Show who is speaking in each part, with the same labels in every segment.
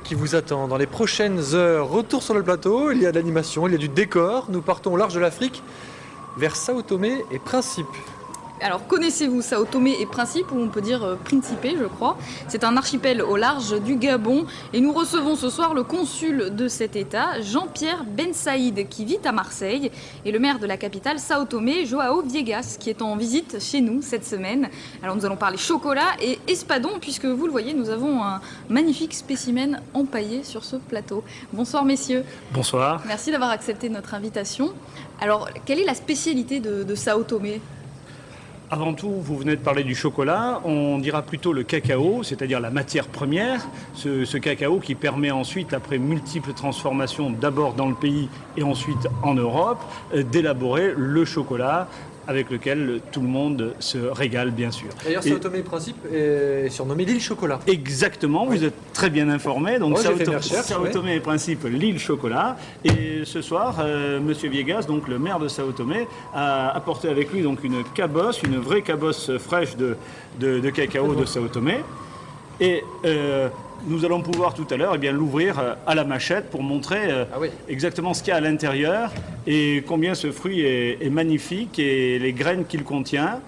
Speaker 1: Qui vous attend dans les prochaines heures. Retour sur le plateau, il y a de l'animation, il y a du décor. Nous partons au large de l'Afrique vers Sao Tomé et Principe.
Speaker 2: Alors connaissez-vous Sao Tomé et Principe, ou on peut dire Principe, je crois. C'est un archipel au large du Gabon et nous recevons ce soir le consul de cet état, Jean-Pierre Ben Saïd, qui vit à Marseille, et le maire de la capitale Sao Tomé, Joao Viegas, qui est en visite chez nous cette semaine. Alors nous allons parler chocolat et espadon, puisque vous le voyez, nous avons un magnifique spécimen empaillé sur ce plateau. Bonsoir messieurs.
Speaker 3: Bonsoir.
Speaker 2: Merci d'avoir accepté notre invitation. Alors quelle est la spécialité de Sao Tomé ?
Speaker 3: Avant tout, vous venez de parler du chocolat, on dira plutôt le cacao, c'est-à-dire la matière première, ce cacao qui permet ensuite, après multiples transformations, d'abord dans le pays et ensuite en Europe, d'élaborer le chocolat avec lequel tout le monde se régale, bien sûr.
Speaker 1: D'ailleurs, Sao Tomé et Principe est surnommé l'île chocolat.
Speaker 3: Exactement, oui. Vous êtes très bien informé. Donc, Sao Tomé et Principe, l'île chocolat. Et ce soir, Monsieur Viegas, donc le maire de Sao Tomé, a apporté avec lui donc une cabosse, une vraie cabosse fraîche de cacao de Sao Tomé. Et nous allons pouvoir tout à l'heure l'ouvrir à la machette pour montrer exactement ce qu'il y a à l'intérieur et combien ce fruit est magnifique et les graines qu'il contient,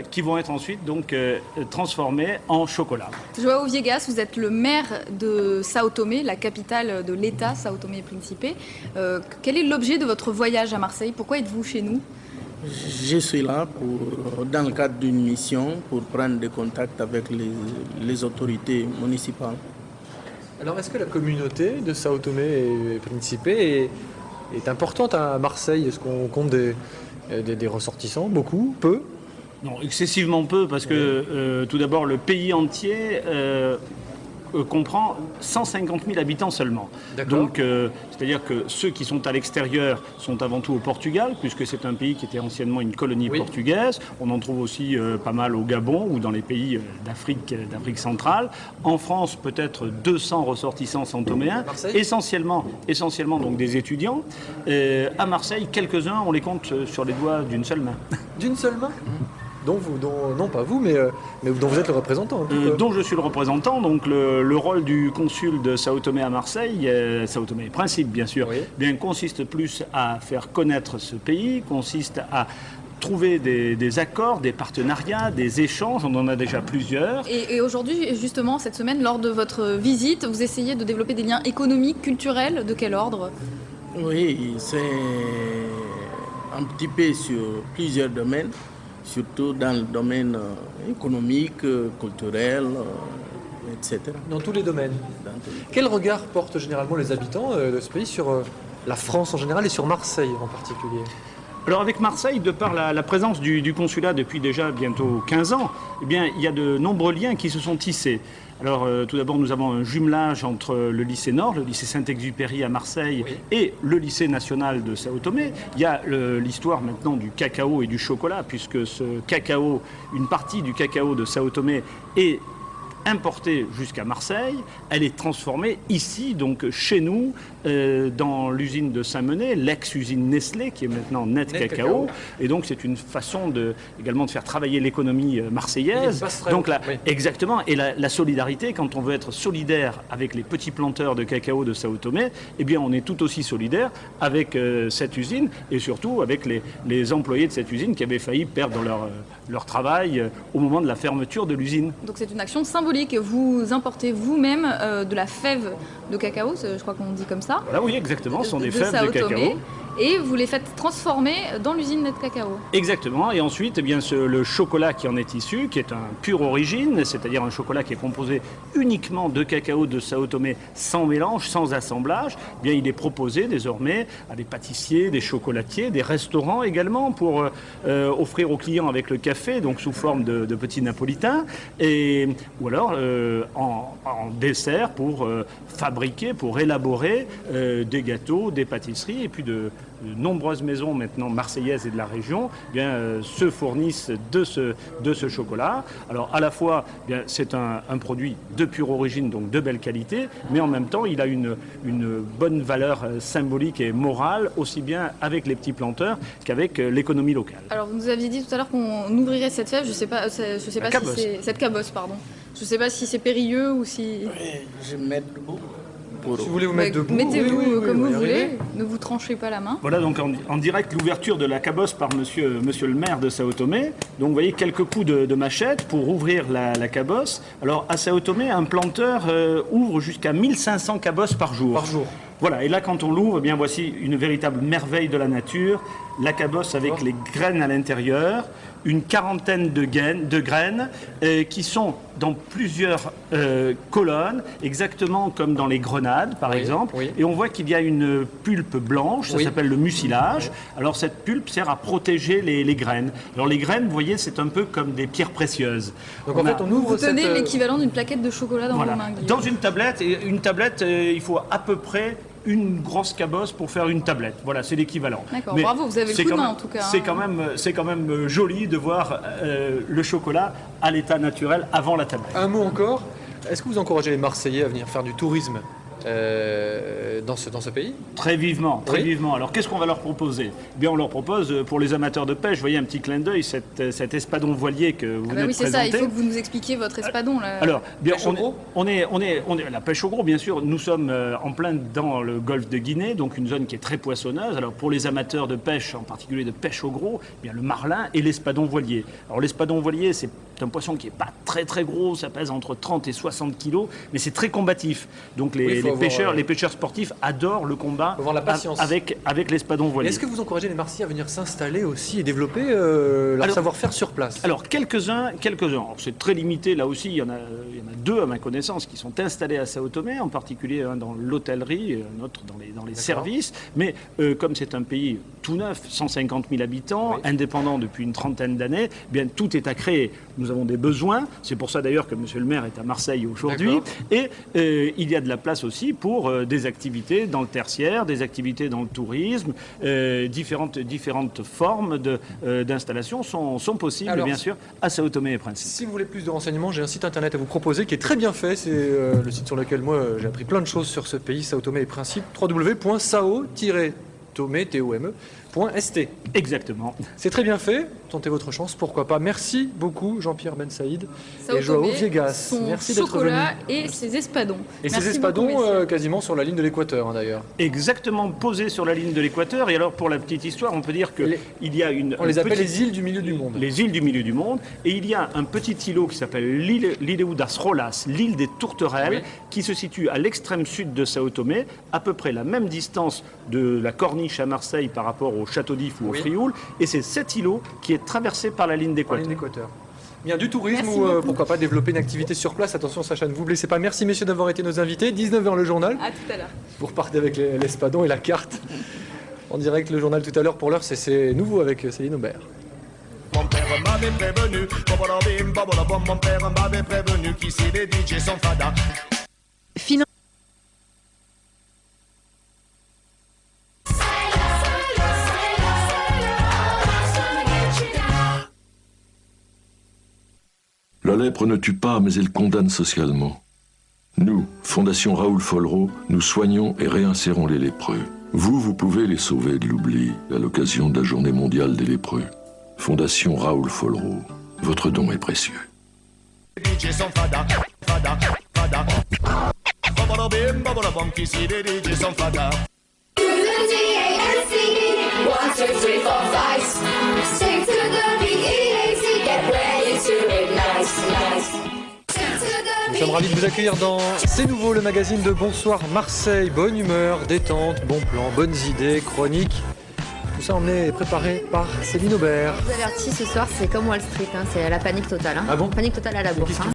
Speaker 3: qui vont être ensuite donc transformées en chocolat.
Speaker 2: Joao Viegas, vous êtes le maire de Sao Tomé, la capitale de l'État, Sao Tomé et Principe. Quel est l'objet de votre voyage à Marseille? Pourquoi êtes-vous chez nous?
Speaker 4: Je suis là dans le cadre d'une mission pour prendre des contacts avec les autorités municipales.
Speaker 1: Alors, est-ce que la communauté de Sao Tomé et Principe est importante à Marseille? Est-ce qu'on compte des ressortissants? Beaucoup? Peu?
Speaker 3: Non, excessivement peu, parce que tout d'abord, le pays entier comprend 150 000 habitants seulement. Donc, c'est-à-dire que ceux qui sont à l'extérieur sont avant tout au Portugal, puisque c'est un pays qui était anciennement une colonie portugaise. On en trouve aussi pas mal au Gabon ou dans les pays d'Afrique centrale. En France, peut-être 200 ressortissants santoméens, essentiellement donc des étudiants. À Marseille, quelques-uns, on les compte sur les doigts d'une seule main.
Speaker 1: D'une seule main? Non pas vous, mais dont vous êtes le représentant.
Speaker 3: Dont je suis le représentant. Donc le rôle du consul de Sao Tomé à Marseille, Sao Tomé et Principe bien sûr, consiste plus à faire connaître ce pays, consiste à trouver des accords, des partenariats, des échanges, on en a déjà plusieurs.
Speaker 2: Et aujourd'hui, justement, cette semaine, lors de votre visite, vous essayez de développer des liens économiques, culturels, de quel ordre?
Speaker 4: Oui, c'est un petit peu sur plusieurs domaines, surtout dans le domaine économique, culturel, etc.
Speaker 1: Dans tous les domaines. Quel regard portent généralement les habitants de ce pays sur la France en général et sur Marseille en particulier?
Speaker 3: Alors avec Marseille, de par la présence du consulat depuis déjà bientôt 15 ans, il y a de nombreux liens qui se sont tissés. Alors tout d'abord, nous avons un jumelage entre le lycée Nord, le lycée Saint-Exupéry à Marseille et le lycée national de Sao Tomé. Il y a l'histoire maintenant du cacao et du chocolat, puisque ce cacao, une partie du cacao de Sao Tomé est importée jusqu'à Marseille, elle est transformée ici, donc chez nous, dans l'usine de Saint-Menet, l'ex-usine Nestlé, qui est maintenant Net Cacao. Et donc c'est une façon également de faire travailler l'économie marseillaise. Donc exactement, et la solidarité, quand on veut être solidaire avec les petits planteurs de cacao de Sao Tomé, on est tout aussi solidaire avec cette usine et surtout avec les employés de cette usine qui avaient failli perdre leur travail au moment de la fermeture de l'usine.
Speaker 2: Donc c'est une action symbolique. Vous importez vous-même de la fève de cacao, je crois qu'on dit comme ça.
Speaker 3: Voilà, oui, exactement, ce sont des fèves de cacao.
Speaker 2: Et vous les faites transformer dans l'usine Net Cacao.
Speaker 3: Exactement, et ensuite le chocolat qui en est issu, qui est un pur origine, c'est-à-dire un chocolat qui est composé uniquement de cacao de Sao Tomé, sans mélange, sans assemblage, il est proposé désormais à des pâtissiers, des chocolatiers, des restaurants également pour offrir aux clients avec le café, donc sous forme de petits napolitains, ou alors en dessert pour fabriquer, pour élaborer des gâteaux, des pâtisseries, et puis de nombreuses maisons maintenant marseillaises et de la région se fournissent de ce chocolat. Alors à la fois c'est un produit de pure origine, donc de belle qualité, mais en même temps il a une bonne valeur symbolique et morale, aussi bien avec les petits planteurs qu'avec l'économie locale.
Speaker 2: Alors vous nous aviez dit tout à l'heure qu'on ouvrirait cette fève, je sais pas si c'est cette cabosse, pardon. Je sais pas si c'est périlleux ou si...
Speaker 4: Je vais mettre debout.
Speaker 1: Si vous voulez vous mettre debout,
Speaker 2: mettez-vous comme
Speaker 1: on va
Speaker 2: vous
Speaker 1: y
Speaker 2: voulez,
Speaker 1: arriver.
Speaker 2: ne vous tranchez pas la main.
Speaker 3: Voilà donc en direct l'ouverture de la cabosse par monsieur le maire de Sao Tomé. Donc vous voyez quelques coups de machette pour ouvrir la cabosse. Alors à Sao Tomé, un planteur ouvre jusqu'à 1500 cabosses par jour.
Speaker 1: Par jour.
Speaker 3: Voilà, et là quand on l'ouvre, eh bien voici une véritable merveille de la nature. La cabosse avec les graines à l'intérieur, une quarantaine de graines qui sont dans plusieurs colonnes, exactement comme dans les grenades par exemple.
Speaker 1: Oui.
Speaker 3: Et on voit qu'il y a une pulpe blanche, ça s'appelle le mucilage. Alors cette pulpe sert à protéger les graines. Alors les graines, vous voyez, c'est un peu comme des pierres précieuses.
Speaker 1: Donc en fait, on ouvre
Speaker 2: Vous tenez
Speaker 1: cette...
Speaker 2: l'équivalent d'une plaquette de chocolat dans
Speaker 3: Voilà.
Speaker 2: vos mains, Guillaume.
Speaker 3: Dans une tablette, il faut à peu près une grosse cabosse pour faire une tablette. Voilà, c'est l'équivalent.
Speaker 2: D'accord,
Speaker 3: Mais
Speaker 2: bravo, vous avez le
Speaker 3: c'est
Speaker 2: coup de
Speaker 3: quand
Speaker 2: main,
Speaker 3: même-
Speaker 2: en tout cas,
Speaker 3: C'est quand même joli de voir le chocolat à l'état naturel avant la tablette.
Speaker 1: Un mot encore, est-ce que vous encouragez les Marseillais à venir faire du tourisme dans ce pays?
Speaker 3: Très vivement, très
Speaker 1: Oui.
Speaker 3: vivement. Alors qu'est-ce qu'on va leur proposer? Eh bien, on leur propose, pour les amateurs de pêche, vous voyez un petit clin d'œil, cet espadon voilier que vous
Speaker 2: Ah
Speaker 3: venez
Speaker 2: bah oui,
Speaker 3: de
Speaker 2: c'est ça,
Speaker 3: présenter.
Speaker 2: il faut que vous nous expliquiez votre espadon. Là.
Speaker 3: Alors, bien,
Speaker 1: Pêche au gros
Speaker 3: on est la pêche au gros, bien sûr. Nous sommes en plein dans le golfe de Guinée, donc une zone qui est très poissonneuse. Alors, pour les amateurs de pêche, en particulier de pêche au gros, eh bien, le marlin et l'espadon voilier. Alors, l'espadon voilier, c'est un poisson qui n'est pas très très gros, ça pèse entre 30 et 60 kilos, mais c'est très combatif. Donc,
Speaker 1: Oui, il faut avoir,
Speaker 3: les pêcheurs sportifs adorent le combat
Speaker 1: faut avoir la patience.
Speaker 3: avec l'espadon voilier.
Speaker 1: Est-ce que vous encouragez les Marseillais à venir s'installer aussi et développer leur
Speaker 3: Alors-
Speaker 1: savoir-faire sur place?
Speaker 3: Alors, quelques-uns. Alors, c'est très limité, là aussi, il y en a deux à ma connaissance qui sont installés à Sao Tomé, en particulier un dans l'hôtellerie, un autre dans les services. Mais comme c'est un pays tout neuf, 150 000 habitants,
Speaker 1: Oui.
Speaker 3: indépendant depuis une trentaine d'années, eh bien tout est à créer. Nous avons des besoins, c'est pour ça d'ailleurs que monsieur le maire est à Marseille aujourd'hui.
Speaker 1: D'accord.
Speaker 3: Et il y a de la place aussi pour des activités dans le tertiaire, des activités dans le tourisme, différentes formes d'installation sont possibles,
Speaker 1: Alors,
Speaker 3: bien sûr, à Sao Tomé et Principe.
Speaker 1: Si vous voulez plus de renseignements, j'ai un site internet à vous proposer qui est très bien fait. C'est le site sur lequel moi j'ai appris plein de choses sur ce pays, Sao Tomé et Principe, www.sao-tome.st.
Speaker 3: Exactement.
Speaker 1: C'est très bien fait, tentez votre chance, pourquoi pas. Merci beaucoup Jean-Pierre Ben Saïd
Speaker 2: Sao
Speaker 1: et Joao
Speaker 2: Tomé,
Speaker 1: Viegas.
Speaker 2: son
Speaker 1: Merci d'être venu.
Speaker 2: chocolat et ses espadons.
Speaker 1: Et
Speaker 2: Merci
Speaker 1: ces espadons
Speaker 2: beaucoup, messieurs.
Speaker 1: quasiment sur la ligne de l'équateur hein, d'ailleurs.
Speaker 3: Exactement posé sur la ligne de l'équateur. Et alors, pour la petite histoire, on peut dire que il y a
Speaker 1: On les appelle les îles du milieu du monde.
Speaker 3: les îles du milieu du monde. Et il y a un petit îlot qui s'appelle l'île das Rolas, l'île des tourterelles,
Speaker 1: Oui.
Speaker 3: qui se situe à l'extrême sud de Sao Tomé, à peu près la même distance de la Corniche à Marseille par rapport au Château d'If ou au
Speaker 1: Oui.
Speaker 3: Frioul. Et c'est cet îlot qui est traversé par la ligne
Speaker 1: Par la
Speaker 3: d'équateur.
Speaker 1: ligne d'équateur. Bien, du tourisme
Speaker 2: Merci
Speaker 1: ou
Speaker 2: beaucoup.
Speaker 1: pourquoi pas développer une activité sur place. Attention Sacha, ne vous blessez pas. Merci messieurs d'avoir été nos invités. 19h le journal.
Speaker 2: À tout à l'heure.
Speaker 1: Vous repartez avec l'espadon et la carte. En direct le journal tout à l'heure. Pour l'heure c'est nouveau avec Céline Aubert.
Speaker 5: Mon père m'avait prévenu, babalabim, babalabam, mon père m'avait prévenu qu'ici les DJ sont fada.
Speaker 6: La lèpre ne tue pas, mais elle condamne socialement. Nous, Fondation Raoul Follereau, nous soignons et réinsérons les lépreux. Vous pouvez les sauver de l'oubli à l'occasion de la Journée mondiale des lépreux. Fondation Raoul Follereau, votre don est précieux.
Speaker 5: Les DJ sont fada, fada, fada. Babalabim, babalabam, qu'ici les DJ sont fada.
Speaker 7: To the D-A-N-C-E, 1, 2, 3, 4, 5. Sing to the B-E-A-C, get ready to ignite, nice. Sing to the
Speaker 1: Nous sommes ravis de vous accueillir dans C'est Nouveau, le magazine de Bonsoir Marseille. Bonne humeur, détente, bon plan, bonnes idées, chroniques. Tout ça emmené et préparé par Céline Aubert.
Speaker 8: Je vous avertis, ce soir, c'est comme Wall Street, hein, c'est la panique totale. Hein.
Speaker 1: Ah bon
Speaker 8: Panique totale à la bourse.
Speaker 1: qu'est-ce
Speaker 8: hein.